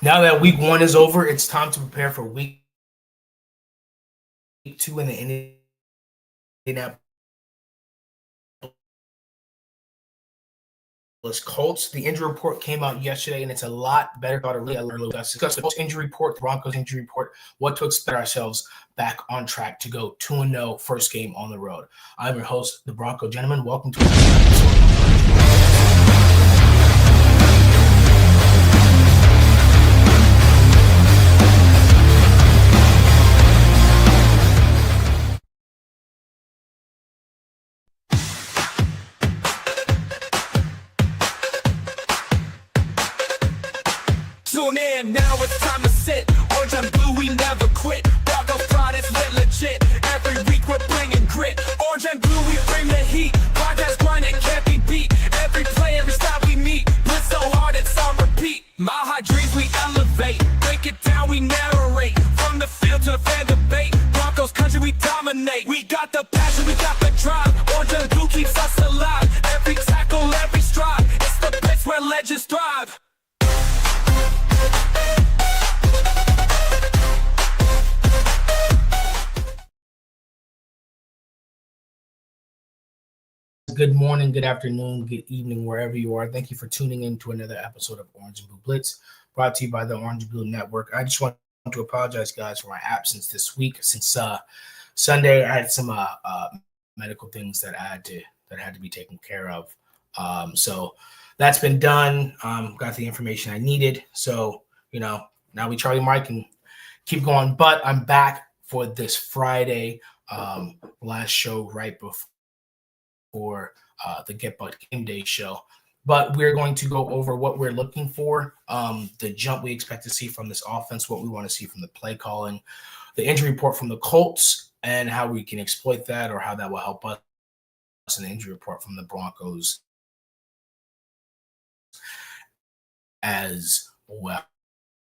Now that week 1 is over, it's time to prepare for week 2 in the Indianapolis Colts. The injury report came out yesterday, and it's a lot better. Let's discuss the Colts injury report, the Broncos injury report, what to expect ourselves back on track to go 2-0 first game on the road. I'm your host, the Bronco Gentleman. Welcome to another episode. Tune in, now it's time to sit. Orange and blue, we never quit. Broncos pride is lit legit. Every week we're bringing grit. Orange and blue, we bring the heat. Podcast grind, it can't be beat. Every play, every style we meet. Blitz so hard, it's on repeat. Mile high dreams, we elevate. Break it down, we narrate. From the field to the fan debate. Broncos country, we dominate. We got the passion, we got the drive. Orange and blue keeps us alive. Every tackle, every stride. It's the Blitz where legends thrive. Good morning, good afternoon, good evening, wherever you are. Thank you for tuning in to another episode of Orange and Blue Blitz, brought to you by the Orange and Blue Network. I just want to apologize, guys, for my absence this week. Since Sunday, I had some medical things that had to be taken care of. So that's been done. Got the information I needed. So now we Charlie Mike and keep going. But I'm back for this Friday, last show right before the Get Bucked Game Day show. But we're going to go over what we're looking for, the jump we expect to see from this offense, what we want to see from the play calling, the injury report from the Colts, and how we can exploit that or how that will help us, and the injury report from the Broncos as well.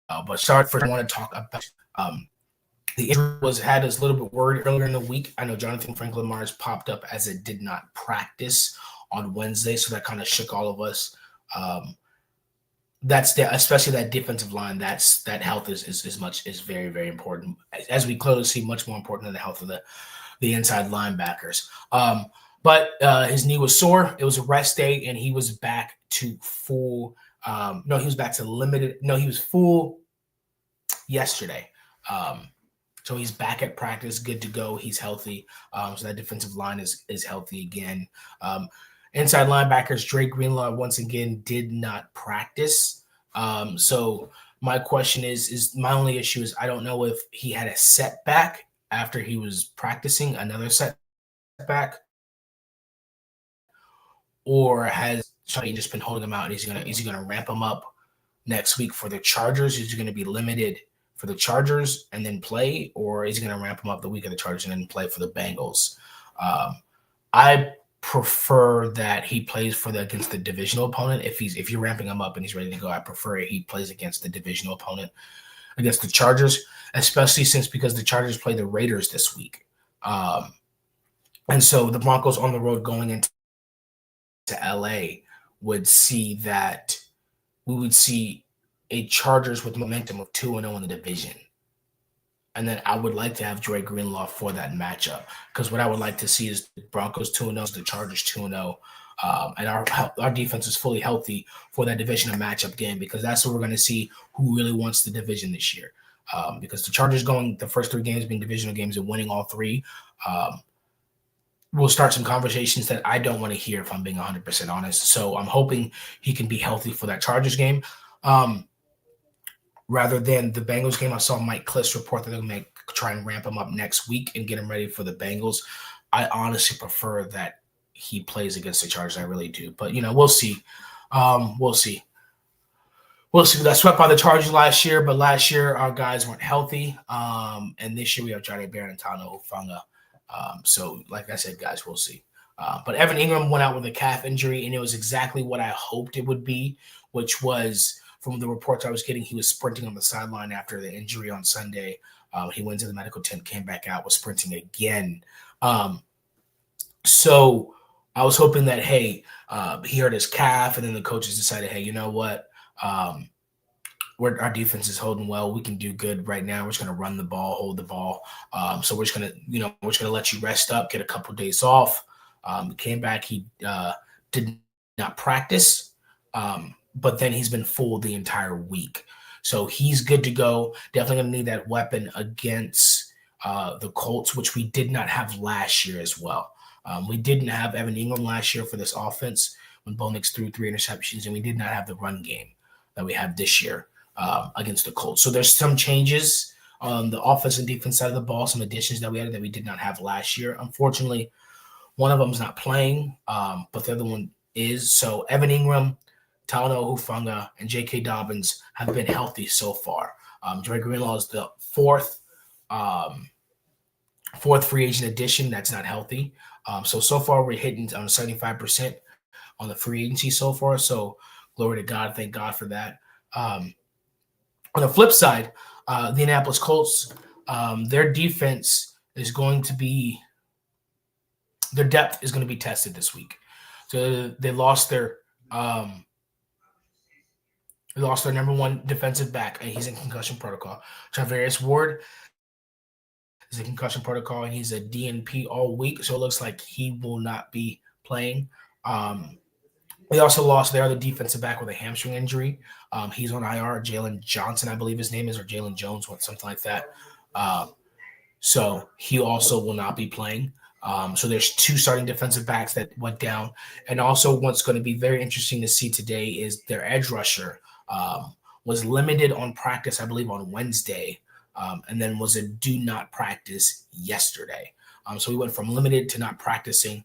But first, I want to talk about the injury had us a little bit worried earlier in the week. I know Jonathan Franklin Myers popped up as it did not practice on Wednesday, so that kind of shook all of us. Especially that defensive line. That health is very, very important, as we clearly see, much more important than the health of the inside linebackers. But his knee was sore. It was a rest day, and he was back to full. He was back to limited. No, he was full yesterday. So he's back at practice, good to go. He's healthy. So that defensive line is healthy again. Inside linebackers, Dre Greenlaw once again did not practice. So my question is my only issue is I don't know if he had a setback after he was practicing, another setback, or has Charlie just been holding him out and is he gonna ramp him up next week for the Chargers? Is he gonna be limited for the Chargers and then play, or is he going to ramp him up the week of the Chargers and then play for the Bengals? I prefer that he plays against the divisional opponent. If you're ramping him up and he's ready to go, I prefer he plays against the divisional opponent, against the Chargers, especially because the Chargers play the Raiders this week. And so the Broncos on the road going into LA would see that we would see a Chargers with momentum of 2-0 in the division. And then I would like to have Dre Greenlaw for that matchup, because what I would like to see is the Broncos 2-0, the Chargers 2-0, and our defense is fully healthy for that divisional matchup game, because that's what we're going to see who really wants the division this year. Because the Chargers going the first 3 games being divisional games and winning all 3, we'll start some conversations that I don't want to hear, if I'm being 100% honest. So I'm hoping he can be healthy for that Chargers game. Rather than the Bengals game, I saw Mike Kliss report that they're going to try and ramp him up next week and get him ready for the Bengals. I honestly prefer that he plays against the Chargers. I really do. But, we'll see. We'll see. We got swept by the Chargers last year, but last year our guys weren't healthy. And this year we have Johnny Bear and Tano Hufanga. So, like I said, guys, we'll see. But Evan Ingram went out with a calf injury, and it was exactly what I hoped it would be, which was, from the reports I was getting, he was sprinting on the sideline after the injury on Sunday. He went to the medical tent, came back out, was sprinting again. So I was hoping that, hey, he hurt his calf, and then the coaches decided, hey, you know what? our defense is holding well. We can do good right now. We're just going to run the ball, hold the ball. So we're just going to let you rest up, get a couple of days off. Came back. He did not practice, but then he's been full the entire week. So he's good to go. Definitely going to need that weapon against the Colts, which we did not have last year as well. We didn't have Evan Ingram last year for this offense when Bo Nix threw 3 interceptions, and we did not have the run game that we have this year against the Colts. So there's some changes on the offense and defense side of the ball, some additions that we added that we did not have last year. Unfortunately, one of them is not playing, but the other one is. So Evan Ingram, Talanoa Hufanga, and J.K. Dobbins have been healthy so far. Dre Greenlaw is the fourth free agent addition that's not healthy. So far we're hitting on 75% on the free agency so far. So glory to God. Thank God for that. On the flip side, the Indianapolis Colts, their defense is going to be – their depth is going to be tested this week. So they lost their number one defensive back, and he's in concussion protocol. Travarius Ward is in concussion protocol, and he's a DNP all week, so it looks like he will not be playing. They also lost their other defensive back with a hamstring injury. He's on IR. Jalen Johnson, I believe his name is, or Jalen Jones, something like that. So he also will not be playing. So there's 2 starting defensive backs that went down. And also what's going to be very interesting to see today is their edge rusher was limited on practice, I believe, on Wednesday, and then was a do not practice yesterday. So we went from limited to not practicing.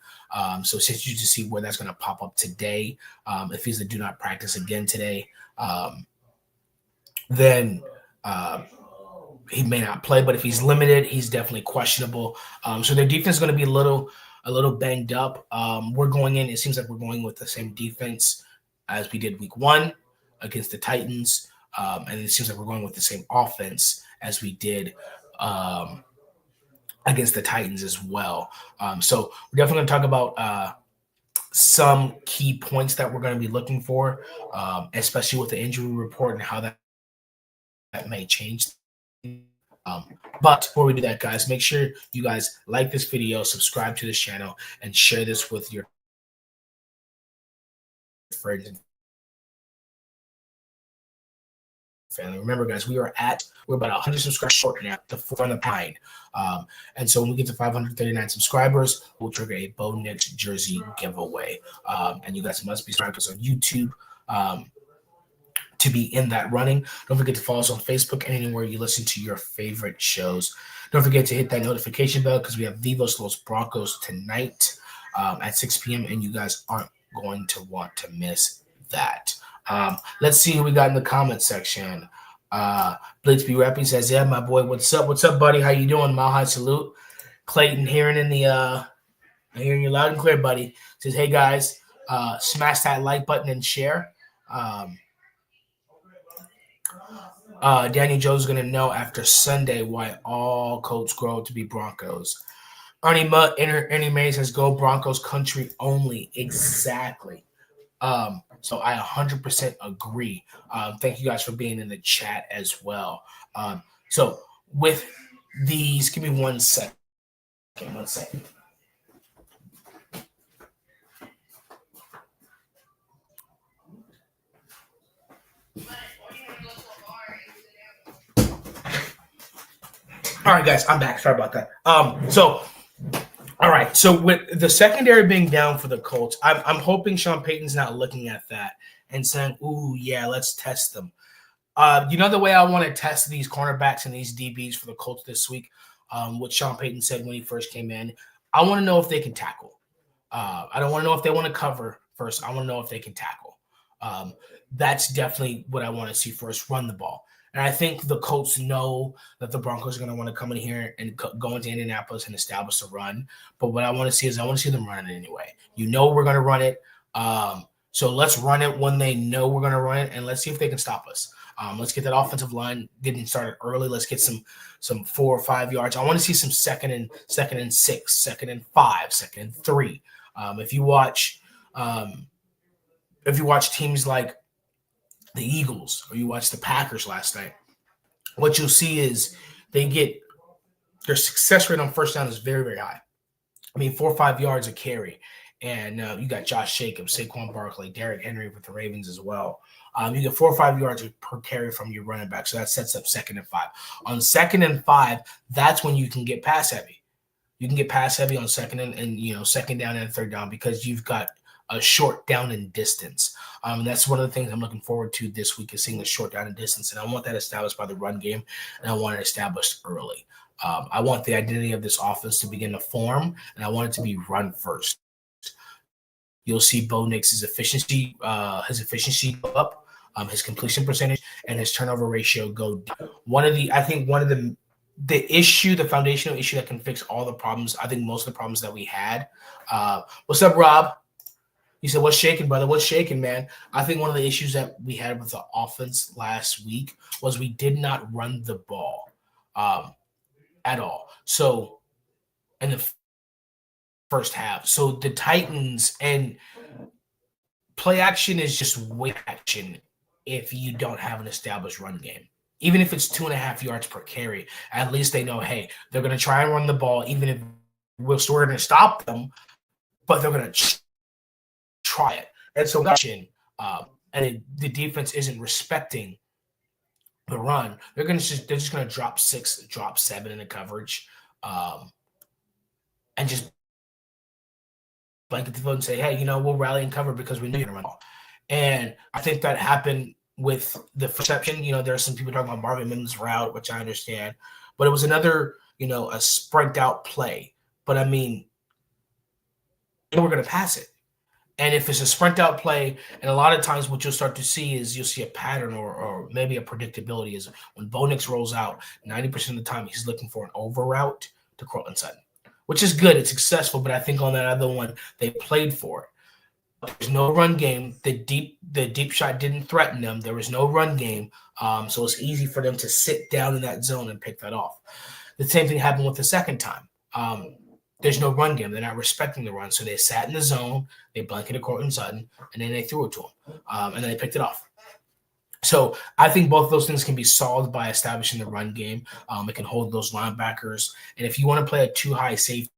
So since you to see where that's going to pop up today, if he's a do not practice again today, then he may not play. But if he's limited, he's definitely questionable. So their defense is going to be a little banged up. We're going in. It seems like we're going with the same defense as we did week 1 against the Titans, and it seems like we're going with the same offense as we did against the Titans as well. So we're definitely going to talk about some key points that we're going to be looking for, especially with the injury report and how that may change. But before we do that, guys, make sure you guys like this video, subscribe to this channel, and share this with your friends and family. Remember, guys, we're about 100 subscribers short now, the 4 on the pine. And so when we get to 539 subscribers, we'll trigger a Bo Nix jersey giveaway. And you guys must be subscribed to us on YouTube to be in that running. Don't forget to follow us on Facebook and anywhere you listen to your favorite shows. Don't forget to hit that notification bell because we have Vivos Los Broncos tonight at 6 p.m. and you guys aren't going to want to miss that. Let's see who we got in the comment section. Blitz B Rappy says, "Yeah, my boy, what's up? What's up, buddy? How you doing? Mile high salute." Clayton hearing you loud and clear, buddy. Says, "Hey guys, smash that like button and share." Danny Joe's gonna know after Sunday why all Colts grow to be Broncos. Ernie May says, "Go Broncos country only." Exactly. So I 100% agree. Thank you guys for being in the chat as well. So with these, give me 1 second. Okay, 1 second. All right, guys, I'm back. Sorry about that. All right, so with the secondary being down for the Colts, I'm hoping Sean Payton's not looking at that and saying, "Ooh, yeah, let's test them." The way I want to test these cornerbacks and these DBs for the Colts this week, what Sean Payton said when he first came in, I want to know if they can tackle. I don't want to know if they want to cover first. I want to know if they can tackle. That's definitely what I want to see first, run the ball. And I think the Colts know that the Broncos are going to want to come in here and go into Indianapolis and establish a run. But what I want to see is I want to see them run it anyway. We're going to run it. So let's run it when they know we're going to run it, and let's see if they can stop us. Let's get that offensive line getting started early. Let's get some 4 or 5 yards. I want to see some second and 6, second and 5, second and 3. If you watch teams like the Eagles or you watch the Packers last night, what you'll see is their success rate on first down is very, very high. I mean, 4 or 5 yards a carry. And you got Josh Jacobs, Saquon Barkley, Derrick Henry with the Ravens as well. You get 4 or 5 yards per carry from your running back. So that sets up 2nd and 5. On 2nd and 5, that's when you can get pass heavy. You can get pass heavy on second and second down and third down because you've got a short down in distance. That's one of the things I'm looking forward to this week is seeing the short down in distance. And I want that established by the run game, and I want it established early. I want the identity of this offense to begin to form, and I want it to be run first. You'll see Bo Nix's efficiency go up, his completion percentage, and his turnover ratio go down. The foundational issue that can fix all the problems, I think most of the problems that we had. What's up, Rob? He said, what's shaking, brother? What's shaking, man? I think one of the issues that we had with the offense last week was we did not run the ball at all. So in the first half. So the Titans and play action is just wait action if you don't have an established run game. Even if it's 2.5 yards per carry, at least they know, hey, they're going to try and run the ball, even if we're going to stop them, but they're going to try it. And so the defense isn't respecting the run. They're just going to drop 6, drop 7 in the coverage, and just blanket the field and say, hey, we'll rally and cover because we know you're going to run the ball. And I think that happened with the perception. There are some people talking about Marvin Mims' route, which I understand, but it was another, a sprint out play. But I mean, we're going to pass it. And if it's a sprint out play, and a lot of times what you'll start to see is you'll see a pattern or maybe a predictability is when Bo Nix rolls out, 90% of the time he's looking for an over route to Cortland Sutton, which is good. It's successful, but I think on that other one, they played for it. There's no run game. The deep shot didn't threaten them. There was no run game. So it's easy for them to sit down in that zone and pick that off. The same thing happened with the second time. There's no run game. They're not respecting the run. So they sat in the zone, they blanketed Cortland Sutton, and then they threw it to him. And then they picked it off. So I think both of those things can be solved by establishing the run game. It can hold those linebackers. And if you want to play a too high safety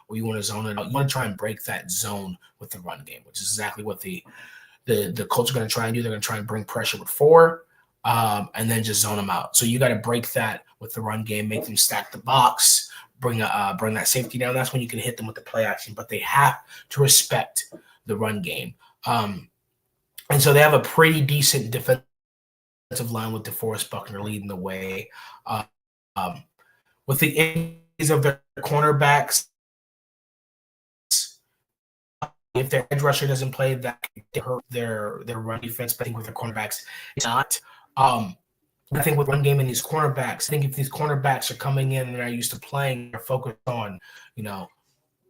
or you want to zone it out, you want to try and break that zone with the run game, which is exactly what the Colts are going to try and do. They're going to try and bring pressure with 4 and then just zone them out. So you got to break that with the run game, make them stack the box, bring that safety down. That's when you can hit them with the play action, but they have to respect the run game. And so they have a pretty decent defensive line with DeForest Buckner leading the way. With the injuries of their cornerbacks, if their edge rusher doesn't play, that could hurt their run defense. But I think with their cornerbacks, it's not. I think with run game and these cornerbacks, I think if these cornerbacks are coming in and they're used to playing, they're focused on,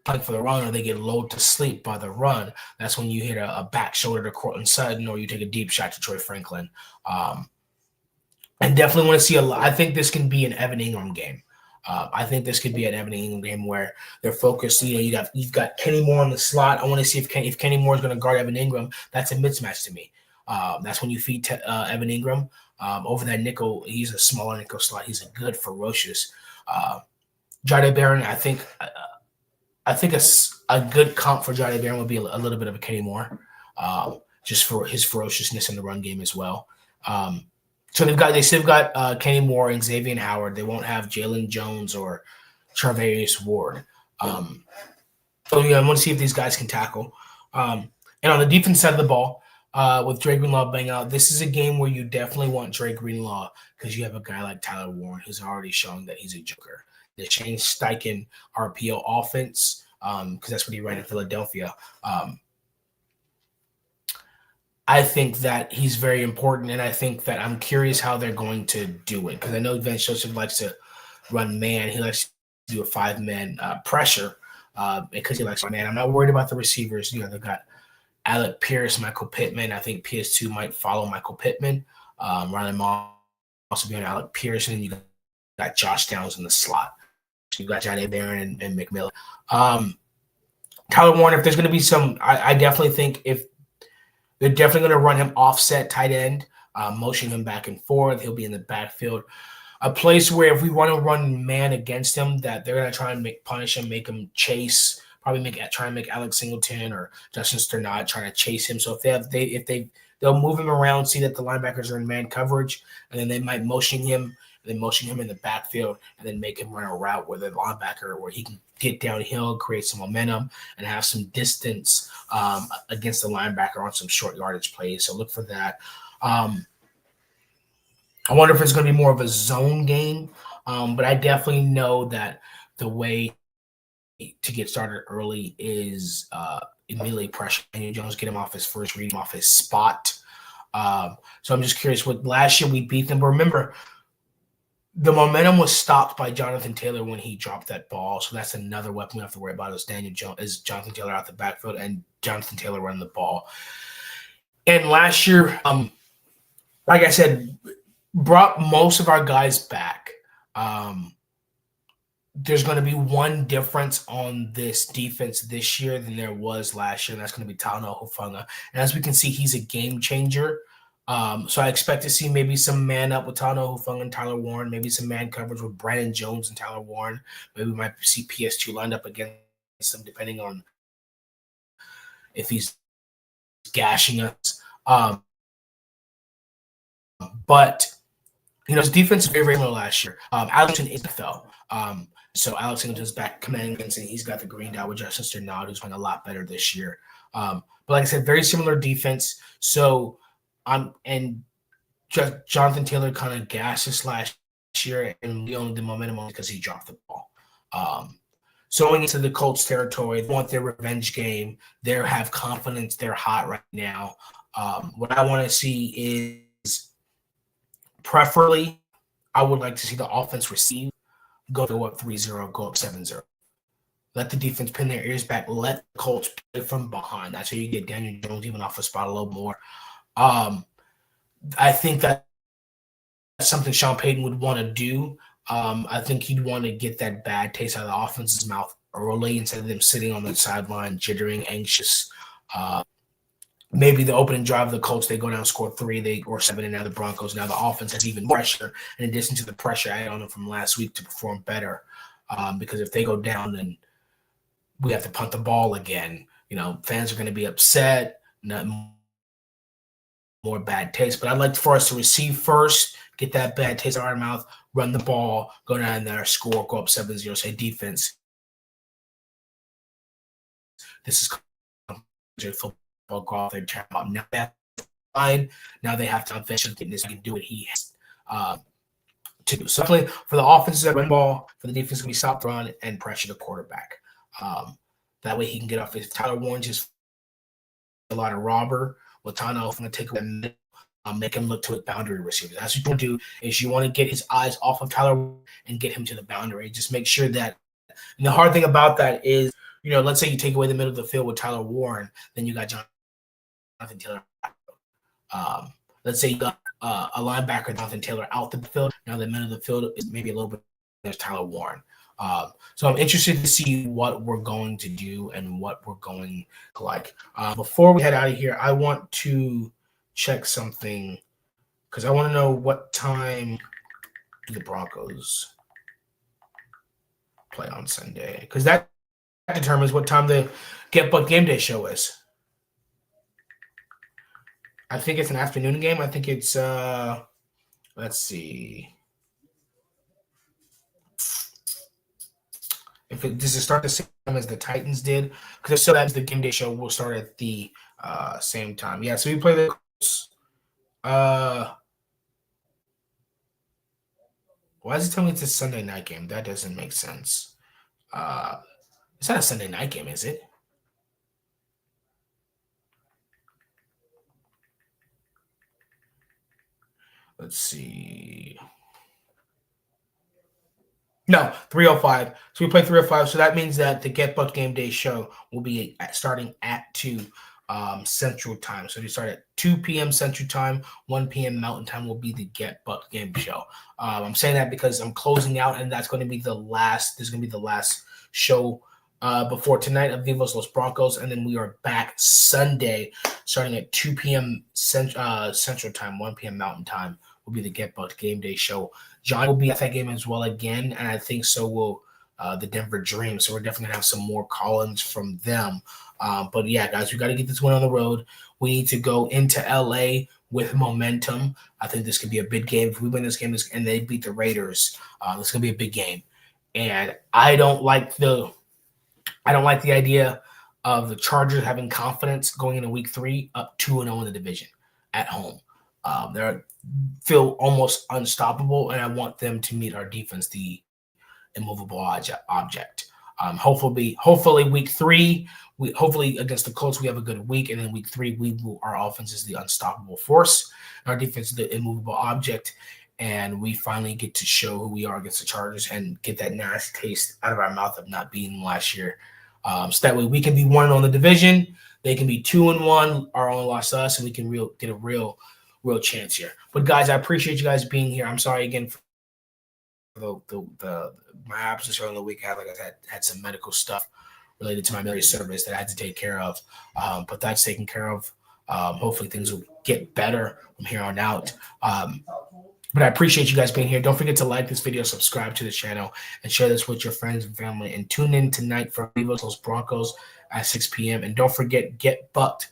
playing for the run, or they get lulled to sleep by the run, that's when you hit a back shoulder to Cortland Sutton, or you take a deep shot to Troy Franklin. And definitely want to see I think this can be an Evan Ingram game. I think this could be an Evan Ingram game where they're focused. You've got Kenny Moore in the slot. I want to see if Kenny Moore is going to guard Evan Ingram. That's a mismatch to me. That's when you feed Evan Ingram over that nickel. He's a smaller nickel slot. He's a good, ferocious. Jahdae Barron, I think a good comp for Jahdae Barron would be a little bit of a Kenny Moore, just for his ferociousness in the run game as well. So they still got Kenny Moore and Xavier Howard. They won't have Jalen Jones or Charvarius Ward. I want to see if these guys can tackle. And on the defense side of the ball, with Dre Greenlaw banging out, this is a game where you definitely want Dre Greenlaw because you have a guy like Tyler Warren who's already shown that he's a joker. The Shane Steichen RPO offense, because that's what he ran in Philadelphia. I think that he's very important, and I think that I'm curious how they're going to do it because I know Vance Joseph likes to run man. He likes to do a 5-man pressure because he likes to run man. I'm not worried about the receivers. They've got Alec Pierce, Michael Pittman. I think PS2 might follow Michael Pittman. Ronald Moss also be on Alec Pierce, and you got Josh Downs in the slot. So you got Jahdae Barron and McMillan. Tyler Warren, if there's going to be some, I definitely think if They're definitely going to run him offset tight end, motion him back and forth. He'll be in the backfield. A place where if we want to run man against him, that they're going to try and punish him, make him chase, probably try and make Alex Singleton or Justin Sternad trying to chase him. So they'll move him around, see that the linebackers are in man coverage, and then they might motion him in the backfield, and then make him run a route where the linebacker, where he can get downhill, create some momentum, and have some distance against the linebacker on some short yardage plays. So look for that. I wonder if it's going to be more of a zone game, but I definitely know that the way to get started early is immediately pressure Daniel Jones, get him off his first read, him off his spot. So I'm just curious. What last year we beat them, but remember, the momentum was stopped by Jonathan Taylor when he dropped that ball. So that's another weapon we have to worry about is Jonathan Taylor out the backfield and Jonathan Taylor running the ball. And last year, like I said, brought most of our guys back. There's going to be one difference on this defense this year than there was last year, and that's going to be Talanoa Hufanga. And as we can see, he's a game changer. So I expect to see maybe some man up with Talanoa Hufanga and Tyler Warren, maybe some man coverage with Brandon Jones and Tyler Warren. Maybe we might see PS2 lined up against him, depending on if he's gashing us. But his defense is very, very low last year. Alex Singleton is NFL. So Alex Singleton's back commanding against it. He's got the green dot with Justin Sternad, who's been a lot better this year. But like I said, very similar defense. So and Jonathan Taylor kind of gassed us last year, and we owned the momentum because he dropped the ball. So going into the Colts territory, they want their revenge game. They have confidence. They're hot right now. What I want to see is, preferably, I would like to see the offense receive, go up 3-0, go up 7-0. Let the defense pin their ears back. Let the Colts play from behind. That's how you get Daniel Jones even off the spot a little more. I think that's something Sean Payton would want to do. I think he'd want to get that bad taste out of the offense's mouth early instead of them sitting on the sideline, jittering, anxious. Maybe the opening drive of the Colts, they go down, score 3, or 7, and now the Broncos. Now the offense has even pressure, in addition to the pressure I had on them from last week to perform better. Because if they go down, then we have to punt the ball again. Fans are going to be upset. More bad taste. But I'd like for us to receive first, get that bad taste out of our mouth, run the ball, go down there, score, go up 7-0, say defense. This is football. Golf, they turn up. Now that's fine. Now they have to eventually this can do what he has to do. So definitely for the offenses that run ball, for the defense to be stop run and pressure the quarterback. That way he can get off his Tyler Warren just a lot of robber. With Talanoa going to take away make him look to his boundary receiver. That's what you want to do is you want to get his eyes off of Tyler and get him to the boundary. Just make sure that. And the hard thing about that is, let's say you take away the middle of the field with Tyler Warren, then you got Jonathan Taylor. Let's say you got a linebacker, Jonathan Taylor, out the field. Now the middle of the field is maybe a little bit. There's Tyler Warren. So I'm interested to see what we're going to do and what we're going to like. Before we head out of here, I want to check something because I want to know what time do the Broncos play on Sunday, because that determines what time the Get Buck Game Day show is. I think it's an afternoon game. I think it's let's see. Does it start the same time as the Titans did? Because so that the game day show will start at the same time. Yeah, so we play the Colts. Why does it tell me it's a Sunday night game? That doesn't make sense. It's not a Sunday night game, is it? Let's see. No, 3:05. So we play 3:05. So that means that the Get Buck Game Day show will be starting at 2 Central Time. So we start at 2 p.m. Central Time, 1 p.m. Mountain Time will be the Get Buck Game Show. I'm saying that because I'm closing out, and that's going to be the last. This is going to be the last show before tonight of Vivos Los Broncos, and then we are back Sunday starting at 2 p.m. Central Time, 1 p.m. Mountain Time will be the Get Bucked Game Day show. John will be at that game as well again, and I think so will the Denver Dream. So we're definitely going to have some more call-ins from them. But yeah, guys, we got to get this one on the road. We need to go into LA with momentum. I think this could be a big game. If we win this game and they beat the Raiders, this is going to be a big game. And I don't like the idea of the Chargers having confidence going into week 3 up 2-0 in the division at home. They feel almost unstoppable, and I want them to meet our defense, the immovable object. Hopefully week 3, hopefully against the Colts, we have a good week, and then week 3, our offense is the unstoppable force, our defense is the immovable object, and we finally get to show who we are against the Chargers and get that nasty taste out of our mouth of not beating them last year. So that way we can be 1-0 in the division, they can be 2-1, our only loss to us, and we can get a real chance here. But guys, I appreciate you guys being here. I'm sorry again for my absence earlier in the week. I had some medical stuff related to my military service that I had to take care of, but that's taken care of. Hopefully things will get better from here on out. But I appreciate you guys being here. Don't forget to like this video, subscribe to the channel, and share this with your friends and family. And tune in tonight for Vivos Los Broncos at 6 p.m. And don't forget, Get Bucked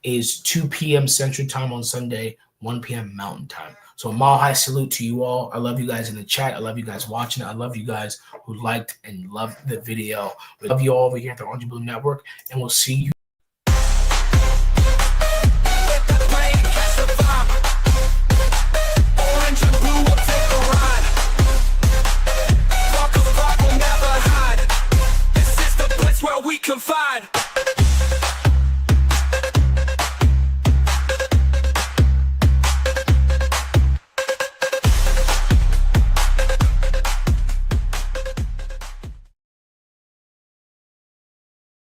is 2 p.m. Central Time on Sunday, 1 p.m. Mountain Time. So a mile high salute to you all. I love you guys in the chat. I love you guys watching. I love you guys who liked and loved the video. We love you all over here at the Orange and Blue Network, and we'll see you